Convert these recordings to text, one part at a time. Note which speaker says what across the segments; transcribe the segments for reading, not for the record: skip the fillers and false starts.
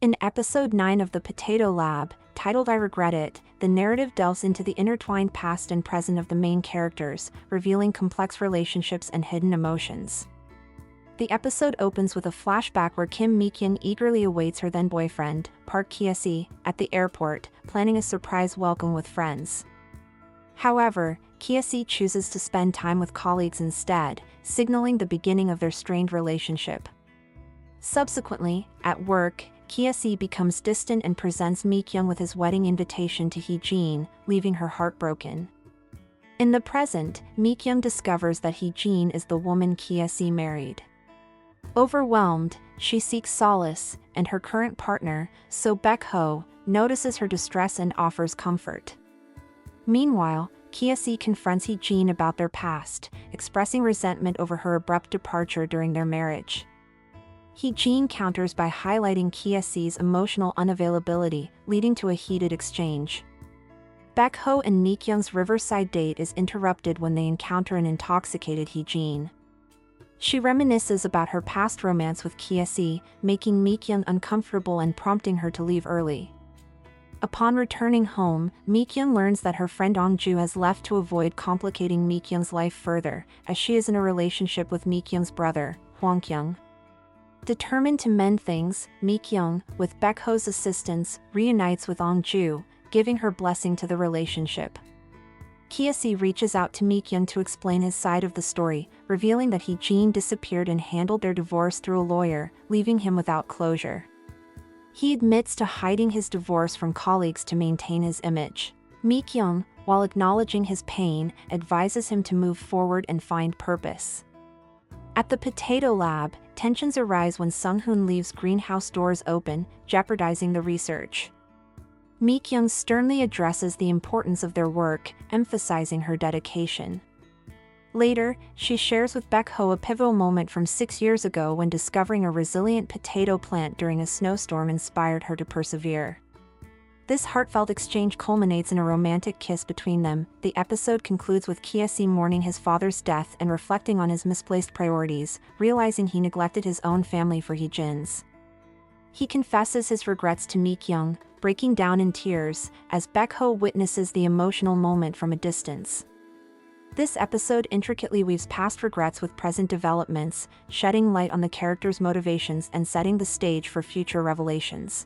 Speaker 1: In episode 9 of The Potato Lab, titled I Regret It, the narrative delves into the intertwined past and present of the main characters, revealing complex relationships and hidden emotions. The episode opens with a flashback where Kim Mikyung eagerly awaits her then-boyfriend, Park Kise, at the airport, planning a surprise welcome with friends. However, Kise chooses to spend time with colleagues instead, signaling the beginning of their strained relationship. Subsequently, at work, Kise becomes distant and presents Mikyung with his wedding invitation to Heejin, leaving her heartbroken. In the present, Mikyung discovers that Heejin is the woman Kise married. Overwhelmed, she seeks solace, and her current partner, Baekho, notices her distress and offers comfort. Meanwhile, Kise confronts Heejin about their past, expressing resentment over her abrupt departure during their marriage. Heejin counters by highlighting Kise's emotional unavailability, leading to a heated exchange. Baekho and Mikyung's riverside date is interrupted when they encounter an intoxicated Heejin. She reminisces about her past romance with Kise, making Mikyung uncomfortable and prompting her to leave early. Upon returning home, Mikyung learns that her friend Ongju has left to avoid complicating Mikyung's life further, as she is in a relationship with Mikyung's brother, Hwangkyung. Determined to mend things, Mikyung, with Baekho's assistance, reunites with Ongju, giving her blessing to the relationship. Kise reaches out to Mikyung to explain his side of the story, revealing that Heejin disappeared and handled their divorce through a lawyer, leaving him without closure. He admits to hiding his divorce from colleagues to maintain his image. Mikyung, while acknowledging his pain, advises him to move forward and find purpose. At the Potato Lab, tensions arise when Sunghoon leaves greenhouse doors open, jeopardizing the research. Mikyung sternly addresses the importance of their work, emphasizing her dedication. Later, she shares with Baekho a pivotal moment from 6 years ago when discovering a resilient potato plant during a snowstorm inspired her to persevere. This heartfelt exchange culminates in a romantic kiss between them. The episode concludes with Kise mourning his father's death and reflecting on his misplaced priorities, realizing he neglected his own family for Heejin's. He confesses his regrets to Mikyung, breaking down in tears, as Baekho witnesses the emotional moment from a distance. This episode intricately weaves past regrets with present developments, shedding light on the characters' motivations and setting the stage for future revelations.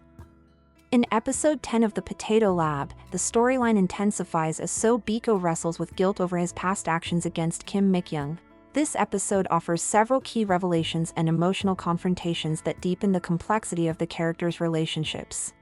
Speaker 1: In episode 10 of The Potato Lab, the storyline intensifies as Baekho wrestles with guilt over his past actions against Kim Mikyung. This episode offers several key revelations and emotional confrontations that deepen the complexity of the characters' relationships.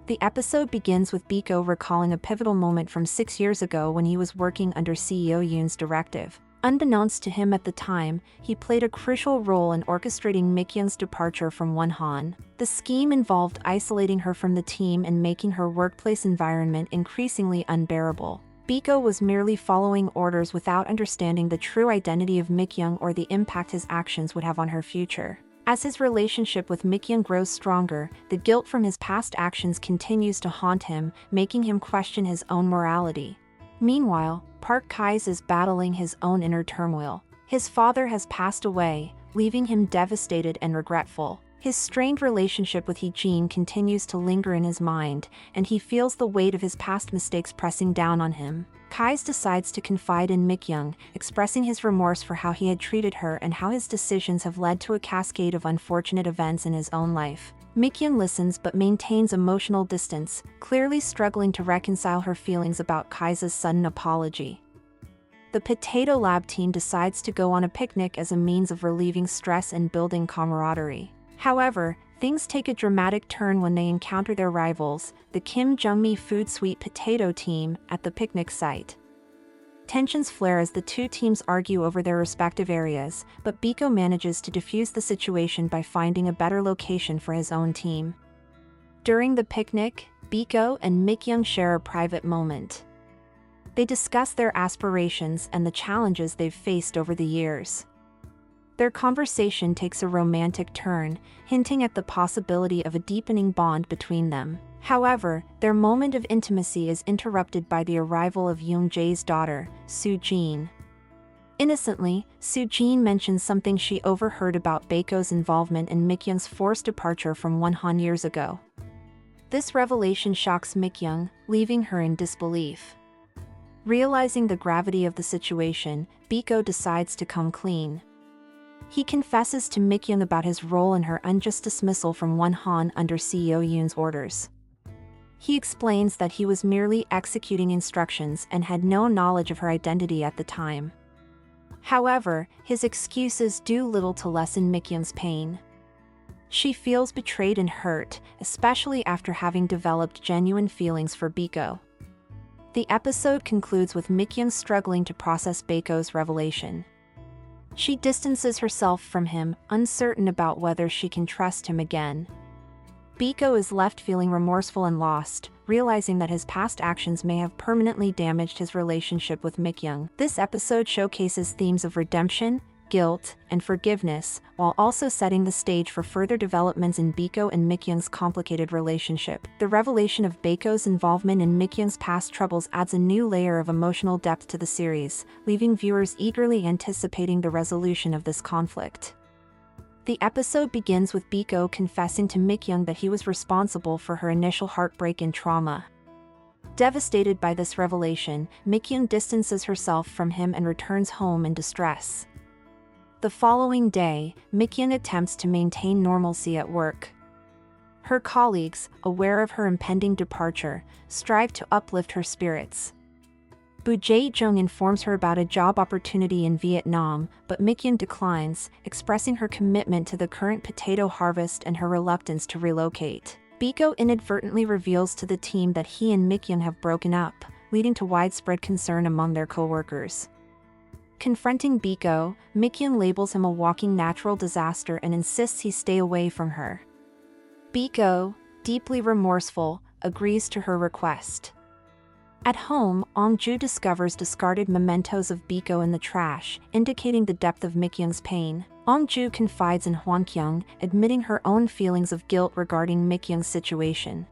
Speaker 1: The episode begins with Baekho recalling a pivotal moment from 6 years ago when he was working under CEO Yoon's directive. Unbeknownst to him at the time, he played a crucial role in orchestrating Mikyung's departure from Wonhan. The scheme involved isolating her from the team and making her workplace environment increasingly unbearable. Baekho was merely following orders without understanding the true identity of Mikyung or the impact his actions would have on her future. As his relationship with Mikyung grows stronger, the guilt from his past actions continues to haunt him, making him question his own morality. Meanwhile, Park Kise is battling his own inner turmoil. His father has passed away, leaving him devastated and regretful. His strained relationship with Heejin continues to linger in his mind, and he feels the weight of his past mistakes pressing down on him. Kise decides to confide in Mikyung, expressing his remorse for how he had treated her and how his decisions have led to a cascade of unfortunate events in his own life. Mikyung listens but maintains emotional distance, clearly struggling to reconcile her feelings about Kise's sudden apology. The Potato Lab team decides to go on a picnic as a means of relieving stress and building camaraderie. However, things take a dramatic turn when they encounter their rivals, the Kim Jungmi Food Sweet Potato team, at the picnic site. Tensions flare as the two teams argue over their respective areas, but Baekho manages to defuse the situation by finding a better location for his own team. During the picnic, Baekho and Mikyung share a private moment. They discuss their aspirations and the challenges they've faced over the years. Their conversation takes a romantic turn, hinting at the possibility of a deepening bond between them. However, their moment of intimacy is interrupted by the arrival of Yoon Jae's daughter, Soo Jin. Innocently, Soo-jin mentions something she overheard about Baekho's involvement in Mikyung's forced departure from Wonhan years ago. This revelation shocks Mikyung, leaving her in disbelief. Realizing the gravity of the situation, Baekho decides to come clean. He confesses to Mikyung about his role in her unjust dismissal from Wonhan under CEO Yoon's orders. He explains that he was merely executing instructions and had no knowledge of her identity at the time. However, his excuses do little to lessen Mikyung's pain. She feels betrayed and hurt, especially after having developed genuine feelings for Baekho. The episode concludes with Mikyung struggling to process Baekho's revelation. She distances herself from him, uncertain about whether she can trust him again. Baekho is left feeling remorseful and lost, realizing that his past actions may have permanently damaged his relationship with Mikyung. This episode showcases themes of redemption, guilt, and forgiveness, while also setting the stage for further developments in Baekho and Mikyung's complicated relationship. The revelation of Baekho's involvement in Mikyung's past troubles adds a new layer of emotional depth to the series, leaving viewers eagerly anticipating the resolution of this conflict. The episode begins with Baekho confessing to Mikyung that he was responsible for her initial heartbreak and trauma. Devastated by this revelation, Mikyung distances herself from him and returns home in distress. The following day, Mikyung attempts to maintain normalcy at work. Her colleagues, aware of her impending departure, strive to uplift her spirits. Boo Jae-jung informs her about a job opportunity in Vietnam, but Mikyung declines, expressing her commitment to the current potato harvest and her reluctance to relocate. Baekho inadvertently reveals to the team that he and Mikyung have broken up, leading to widespread concern among their co-workers. Confronting Baekho, Mikyung labels him a walking natural disaster and insists he stay away from her. Baekho, deeply remorseful, agrees to her request. At home, Ong-ju discovers discarded mementos of Baekho in the trash, indicating the depth of Mikyung's pain. Ong-ju confides in Hwan-kyung, admitting her own feelings of guilt regarding Mikyung's situation.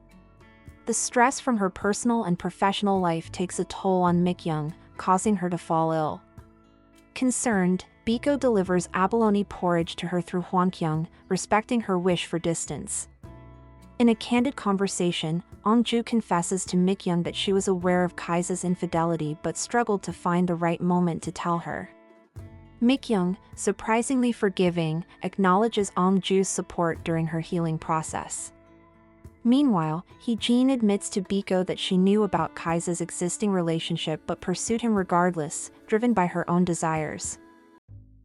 Speaker 1: The stress from her personal and professional life takes a toll on Mikyung, causing her to fall ill. Concerned, Baekho delivers abalone porridge to her through Hwan-kyung, respecting her wish for distance. In a candid conversation, Ong-ju confesses to Mikyung that she was aware of Kise's infidelity but struggled to find the right moment to tell her. Mikyung, surprisingly forgiving, acknowledges Ong-ju's support during her healing process. Meanwhile, Heejin admits to Baekho that she knew about Kise's existing relationship but pursued him regardless, driven by her own desires.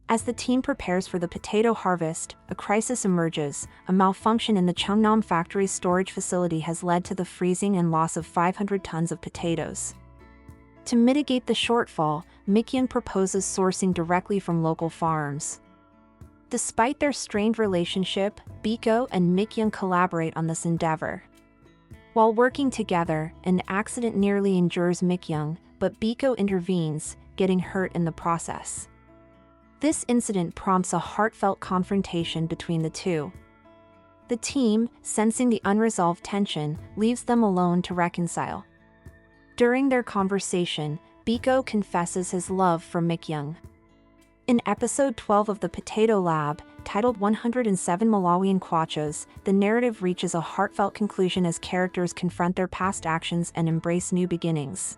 Speaker 1: As the team prepares for the potato harvest, a crisis emerges. A malfunction in the Cheongnam factory's storage facility has led to the freezing and loss of 500 tons of potatoes. To mitigate the shortfall, Mikyung proposes sourcing directly from local farms. Despite their strained relationship, Baekho and Mikyung collaborate on this endeavor. While working together, an accident nearly injures Mikyung, but Baekho intervenes, getting hurt in the process. This incident prompts a heartfelt confrontation between the two. The team, sensing the unresolved tension, leaves them alone to reconcile. During their conversation, Baekho confesses his love for Mikyung. In episode 12 of The Potato Lab, titled 107 Malawian Kwachos, the narrative reaches a heartfelt conclusion as characters confront their past actions and embrace new beginnings.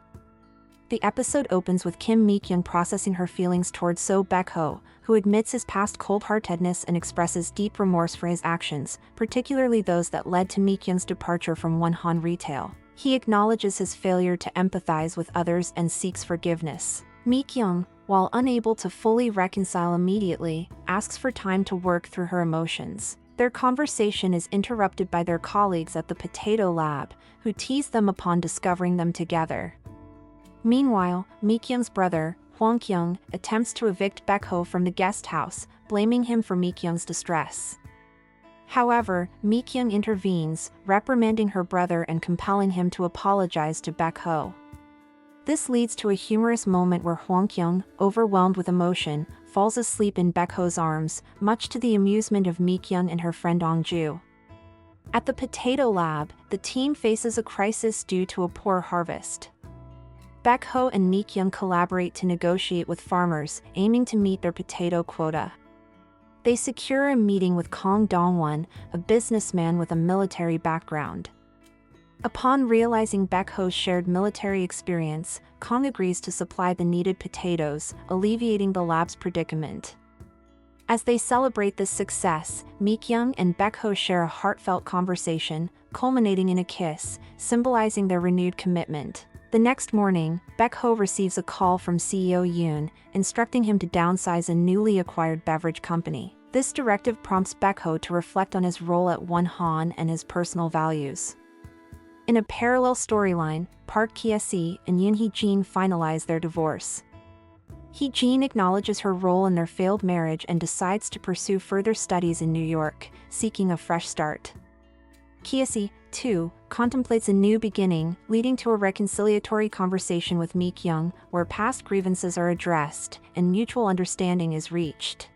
Speaker 1: The episode opens with Kim Mikyung processing her feelings towards So Baekho, who admits his past cold-heartedness and expresses deep remorse for his actions, particularly those that led to Mikyung's departure from Wonhan retail. He acknowledges his failure to empathize with others and seeks forgiveness. Mikyung, while unable to fully reconcile immediately, asks for time to work through her emotions. Their conversation is interrupted by their colleagues at the Potato Lab, who tease them upon discovering them together. Meanwhile, Mikyung's brother, Hwan-kyung, attempts to evict Baekho from the guest house, blaming him for Mikyung's distress. However, Mikyung intervenes, reprimanding her brother and compelling him to apologize to Baekho. This leads to a humorous moment where Hwan-kyung, overwhelmed with emotion, falls asleep in Baekho's arms, much to the amusement of Mikyung and her friend Ong-ju. At the Potato Lab, the team faces a crisis due to a poor harvest. Baekho and Mikyung collaborate to negotiate with farmers, aiming to meet their potato quota. They secure a meeting with Kang Dongwon, a businessman with a military background. Upon realizing Baekho's shared military experience, Kang agrees to supply the needed potatoes, alleviating the lab's predicament. As they celebrate this success, Mikyung and Baekho share a heartfelt conversation, culminating in a kiss, symbolizing their renewed commitment. The next morning, Baekho receives a call from CEO Yoon, instructing him to downsize a newly acquired beverage company. This directive prompts Baekho to reflect on his role at Wonhan and his personal values. In a parallel storyline, Park Kise and Heejin finalize their divorce. Heejin acknowledges her role in their failed marriage and decides to pursue further studies in New York, seeking a fresh start. Kise, too, contemplates a new beginning, leading to a reconciliatory conversation with Mikyung, where past grievances are addressed and mutual understanding is reached.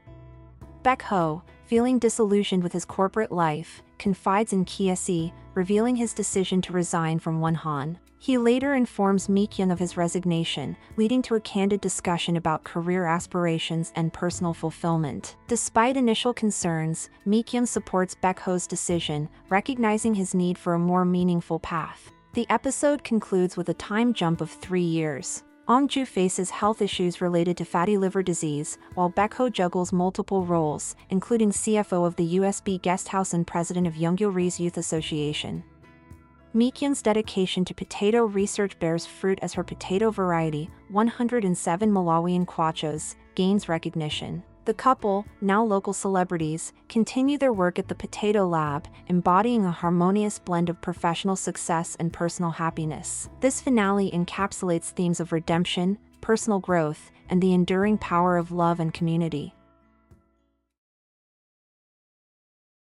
Speaker 1: Baekho, feeling disillusioned with his corporate life, confides in Kise, revealing his decision to resign from Wonhan. He later informs Mikyung of his resignation, leading to a candid discussion about career aspirations and personal fulfillment. Despite initial concerns, Mikyung supports Baekho's decision, recognizing his need for a more meaningful path. The episode concludes with a time jump of 3 years. Ongju faces health issues related to fatty liver disease, while Baekho juggles multiple roles, including CFO of the USB Guesthouse and president of Yeonggyo-ri's Youth Association. Mikyung's dedication to potato research bears fruit as her potato variety, 107 Malawian kwachos, gains recognition. The couple, now local celebrities, continue their work at the Potato Lab, embodying a harmonious blend of professional success and personal happiness. This finale encapsulates themes of redemption, personal growth, and the enduring power of love and community.